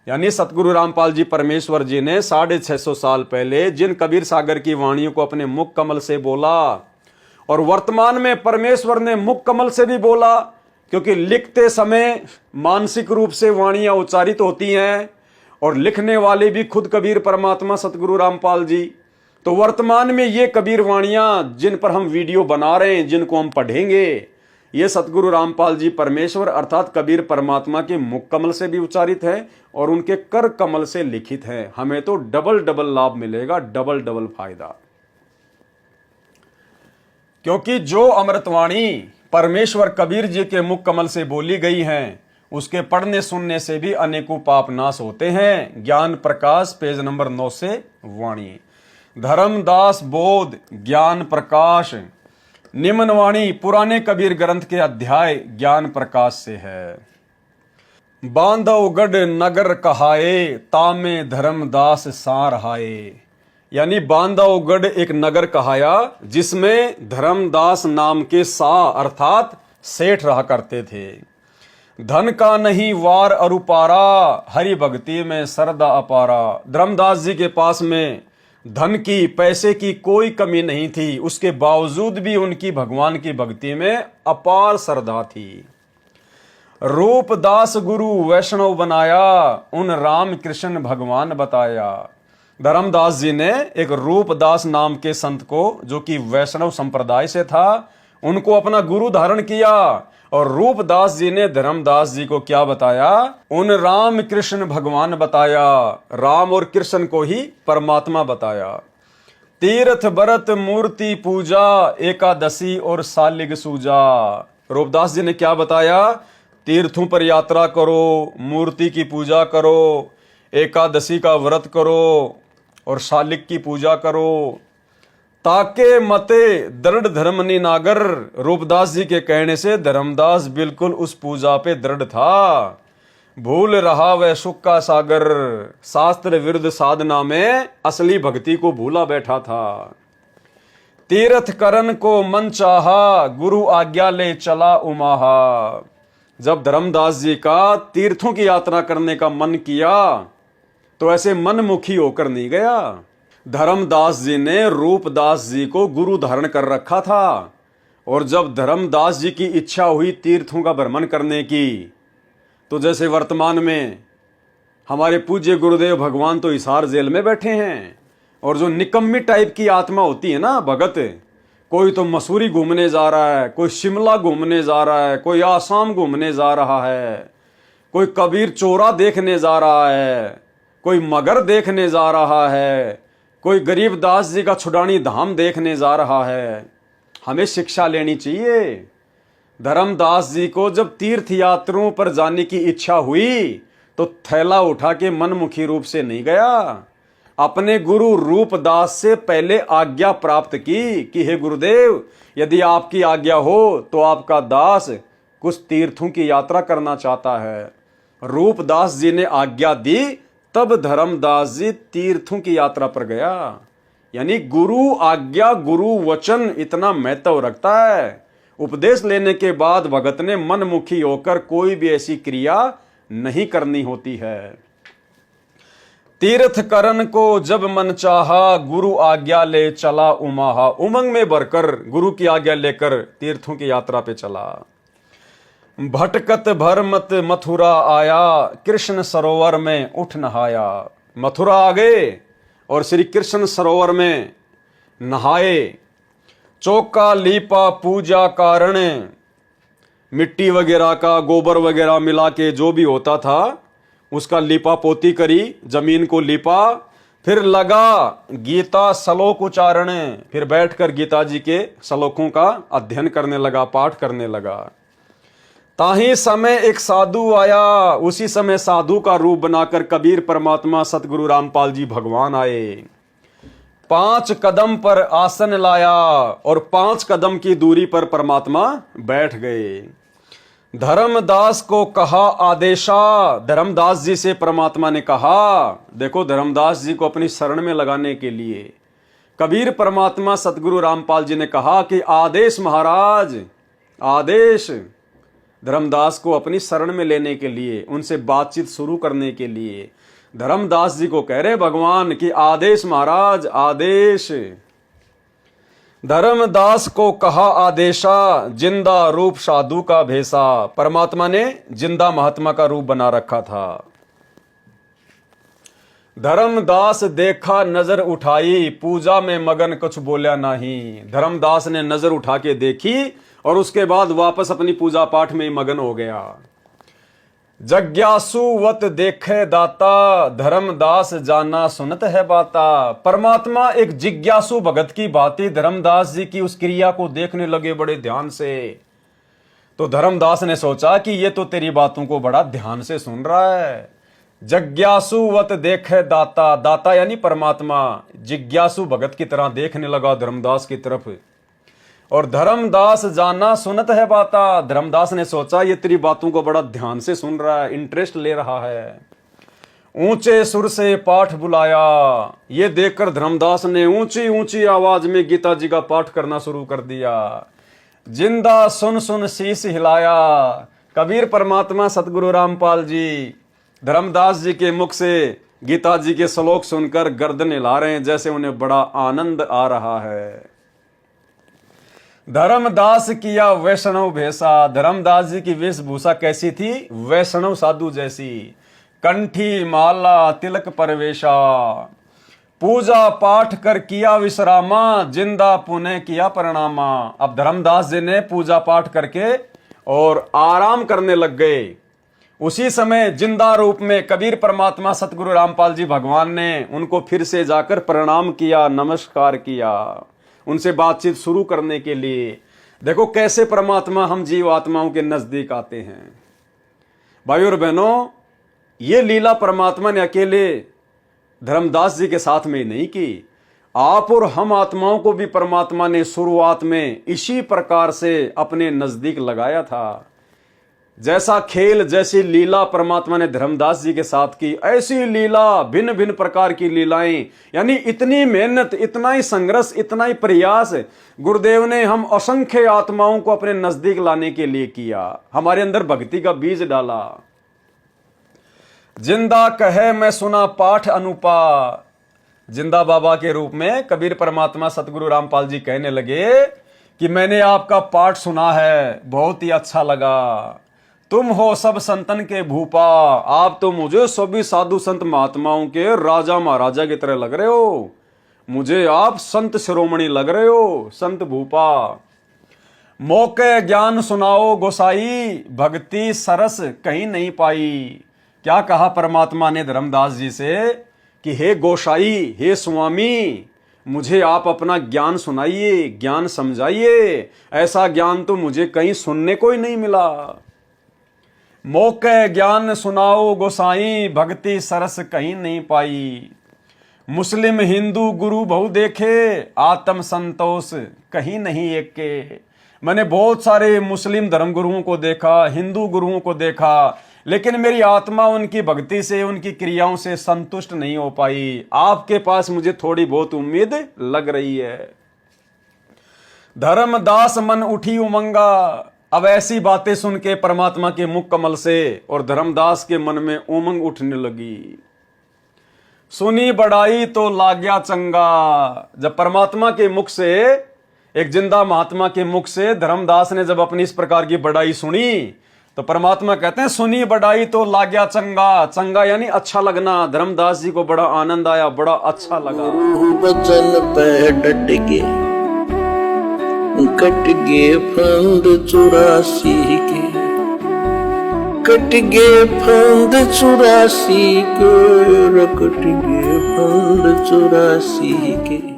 यानी सतगुरु रामपाल जी परमेश्वर जी ने 650 साल पहले जिन कबीर सागर की वाणियों को अपने मुख कमल से बोला, और वर्तमान में परमेश्वर ने मुख कमल से भी बोला, क्योंकि लिखते समय मानसिक रूप से वाणियां उच्चारित होती हैं और लिखने वाले भी खुद कबीर परमात्मा सतगुरु रामपाल जी। तो वर्तमान में ये कबीर वाणियां जिन पर हम वीडियो बना रहे हैं, जिनको हम पढ़ेंगे, ये सतगुरु रामपाल जी परमेश्वर अर्थात कबीर परमात्मा के मुख कमल से भी उच्चारित है और उनके कर कमल से लिखित है। हमें तो डबल डबल लाभ मिलेगा, डबल डबल फायदा। क्योंकि जो अमृतवाणी परमेश्वर कबीर जी के मुख कमल से बोली गई हैं, उसके पढ़ने सुनने से भी अनेकों पाप नाश होते हैं। ज्ञान प्रकाश पेज नंबर 9 से वाणी। धर्मदास बोध ज्ञान प्रकाश निम्न वाणी पुराने कबीर ग्रंथ के अध्याय ज्ञान प्रकाश से है। बांधवगढ़ नगर कहाए, तामे धर्मदास सार हाए। यानी बांधवगढ़ एक नगर कहाया जिसमें धर्मदास नाम के सा अर्थात सेठ रहा करते थे। धन का नहीं वार अरुपारा, हरि भक्ति में सरदा अपारा। धर्मदास जी के पास में धन की पैसे की कोई कमी नहीं थी, उसके बावजूद भी उनकी भगवान की भक्ति में अपार श्रद्धा थी। रूपदास गुरु वैष्णव बनाया, उन राम कृष्ण भगवान बताया। धर्मदास जी ने एक रूपदास नाम के संत को, जो कि वैष्णव संप्रदाय से था, उनको अपना गुरु धारण किया। और रूपदास जी ने धर्मदास जी को क्या बताया? उन राम कृष्ण भगवान बताया। राम और कृष्ण को ही परमात्मा बताया। तीर्थ व्रत मूर्ति पूजा, एकादशी और सालिग सूजा। रूपदास जी ने क्या बताया? तीर्थों पर यात्रा करो, मूर्ति की पूजा करो, एकादशी का व्रत करो और सालिग की पूजा करो, ताके मते दृढ़ धर्म निनागर। रूपदास जी के कहने से धर्मदास बिल्कुल उस पूजा पे दृढ़ था। भूल रहा वह सुख का सागर, शास्त्र विरुद्ध साधना में असली भक्ति को भूला बैठा था। तीर्थ करन को मन चाहा, गुरु आज्ञा ले चला उमाहा। जब धर्मदास जी का तीर्थों की यात्रा करने का मन किया तो ऐसे मनमुखी होकर नहीं गया। धर्मदास जी ने रूपदास जी को गुरु धारण कर रखा था, और जब धर्मदास जी की इच्छा हुई तीर्थों का भ्रमण करने की, तो जैसे वर्तमान में हमारे पूज्य गुरुदेव भगवान तो हिसार जेल में बैठे हैं, और जो निकम्मी टाइप की आत्मा होती है ना भगत, कोई तो मसूरी घूमने जा रहा है, कोई शिमला घूमने जा रहा है, कोई आसाम घूमने जा रहा है, कोई कबीर चोरा देखने जा रहा है, कोई मगर देखने जा रहा है, कोई गरीबदास जी का छुड़ानी धाम देखने जा रहा है। हमें शिक्षा लेनी चाहिए। धर्मदास जी को जब तीर्थ यात्राओं पर जाने की इच्छा हुई तो थैला उठा के मनमुखी रूप से नहीं गया। अपने गुरु रूपदास से पहले आज्ञा प्राप्त की कि हे गुरुदेव, यदि आपकी आज्ञा हो तो आपका दास कुछ तीर्थों की यात्रा करना चाहता है। रूपदास जी ने आज्ञा दी, तब धर्मदास जी तीर्थों की यात्रा पर गया। यानी गुरु आज्ञा, गुरु वचन इतना महत्व रखता है। उपदेश लेने के बाद भगत ने मनमुखी होकर कोई भी ऐसी क्रिया नहीं करनी होती है। तीर्थ करन को जब मन चाहा, गुरु आज्ञा ले चला उमाहा। उमंग में भरकर गुरु की आज्ञा लेकर तीर्थों की यात्रा पे चला। भटकत भरमत मथुरा आया, कृष्ण सरोवर में उठ नहाया। मथुरा आ गए और श्री कृष्ण सरोवर में नहाए। चौका लीपा पूजा कारण, मिट्टी वगैरह का गोबर वगैरह मिला के जो भी होता था उसका लीपा पोती करी, जमीन को लीपा। फिर लगा गीता श्लोक उच्चारण, फिर बैठकर गीता जी के श्लोकों का अध्ययन करने लगा, पाठ करने लगा। ताही समय एक साधु आया, उसी समय साधु का रूप बनाकर कबीर परमात्मा सतगुरु रामपाल जी भगवान आए। 5 कदम पर आसन लाया और 5 कदम की दूरी पर परमात्मा बैठ गए। धर्मदास को कहा आदेशा, धर्मदास जी से परमात्मा ने कहा, देखो धर्मदास जी को अपनी शरण में लगाने के लिए कबीर परमात्मा सतगुरु रामपाल जी ने कहा कि आदेश महाराज, आदेश। धर्मदास को अपनी शरण में लेने के लिए, उनसे बातचीत शुरू करने के लिए। धर्मदास जी को कह रहे भगवान कि आदेश महाराज, आदेश। धर्मदास को कहा आदेशा, जिंदा रूप साधु का भेसा। परमात्मा ने जिंदा महात्मा का रूप बना रखा था। धर्मदास देखा नजर उठाई, पूजा में मगन कुछ बोला नहीं। धर्मदास ने नजर उठा के देखी और उसके बाद वापस अपनी पूजा पाठ में मगन हो गया। जग्यासुवत देखे दाता, धर्मदास जाना सुनत है बाता। परमात्मा एक जिज्ञासु भगत की भांति धर्मदास जी की उस क्रिया को देखने लगे बड़े ध्यान से। तो धर्मदास ने सोचा कि ये तो तेरी बातों को बड़ा ध्यान से सुन रहा है। जग्यासुवत देखे दाता, दाता यानी परमात्मा जिज्ञासु भगत की तरह देखने लगा धर्मदास की तरफ। और धर्मदास जाना सुनत है बाता, धर्मदास ने सोचा ये तेरी बातों को बड़ा ध्यान से सुन रहा है, इंटरेस्ट ले रहा है। ऊंचे सुर से पाठ बुलाया, ये देखकर धर्मदास ने ऊंची ऊंची आवाज में गीता जी का पाठ करना शुरू कर दिया। जिंदा सुन सुन शीश हिलाया। कबीर परमात्मा सतगुरु रामपाल जी धर्मदास जी के मुख से गीता जी के श्लोक सुनकर गर्दन हिला रहे हैं, जैसे उन्हें बड़ा आनंद आ रहा है। धर्मदास किया वैष्णव भेसा। धर्मदास जी की वेशभूषा कैसी थी? वैष्णव साधु जैसी। कंठी माला तिलक परवेशा, पूजा पाठ कर किया विश्रामा, जिंदा पुण्य किया प्रणामा। अब धर्मदास जी ने पूजा पाठ करके और आराम करने लग गए। उसी समय जिंदा रूप में कबीर परमात्मा सतगुरु रामपाल जी भगवान ने उनको फिर से जाकर प्रणाम किया, नमस्कार किया, उनसे बातचीत शुरू करने के लिए। देखो कैसे परमात्मा हम जीव आत्माओं के नजदीक आते हैं। भाइयों और बहनों, ये लीला परमात्मा ने अकेले धर्मदास जी के साथ में ही नहीं की, आप और हम आत्माओं को भी परमात्मा ने शुरुआत में इसी प्रकार से अपने नजदीक लगाया था। जैसा खेल, जैसी लीला परमात्मा ने धर्मदास जी के साथ की, ऐसी लीला भिन्न भिन्न प्रकार की लीलाएं, यानी इतनी मेहनत, इतना ही संघर्ष, इतना ही प्रयास गुरुदेव ने हम असंख्य आत्माओं को अपने नजदीक लाने के लिए किया, हमारे अंदर भक्ति का बीज डाला। जिंदा कहे मैं सुना पाठ अनुपा। जिंदा बाबा के रूप में कबीर परमात्मा सतगुरु रामपाल जी कहने लगे कि मैंने आपका पाठ सुना है, बहुत ही अच्छा लगा। तुम हो सब संतन के भूपा, आप तो मुझे सभी साधु संत महात्माओं के राजा महाराजा की तरह लग रहे हो, मुझे आप संत शिरोमणि लग रहे हो, संत भूपा। मौके ज्ञान सुनाओ गोसाई, भक्ति सरस कहीं नहीं पाई। क्या कहा परमात्मा ने धर्मदास जी से कि हे गोसाई, हे स्वामी, मुझे आप अपना ज्ञान सुनाइए, ज्ञान समझाइए, ऐसा ज्ञान तो मुझे कहीं सुनने को ही नहीं मिला। मौके ज्ञान सुनाओ गोसाई, भक्ति सरस कहीं नहीं पाई। मुस्लिम हिंदू गुरु बहु देखे, आत्म संतोष कहीं नहीं एक के। मैंने बहुत सारे मुस्लिम धर्म गुरुओं को देखा, हिंदू गुरुओं को देखा, लेकिन मेरी आत्मा उनकी भक्ति से, उनकी क्रियाओं से संतुष्ट नहीं हो पाई। आपके पास मुझे थोड़ी बहुत उम्मीद लग रही है। धर्मदास मन उठी उमंगा। अब ऐसी बातें सुन के परमात्मा के मुख कमल से और धर्मदास के मन में उमंग उठने लगी। सुनी बड़ाई तो लाग्या चंगा। जब परमात्मा के मुख से, एक जिंदा महात्मा के मुख से धर्मदास ने जब अपनी इस प्रकार की बड़ाई सुनी, तो परमात्मा कहते हैं सुनी बड़ाई तो लाग्या चंगा। चंगा यानी अच्छा लगना। धर्मदास जी को बड़ा आनंद आया, बड़ा अच्छा लगा। बचन पे डट के कट गे फंद 84 के, कट गे फंद 84 के, कट गे फंद 84 के।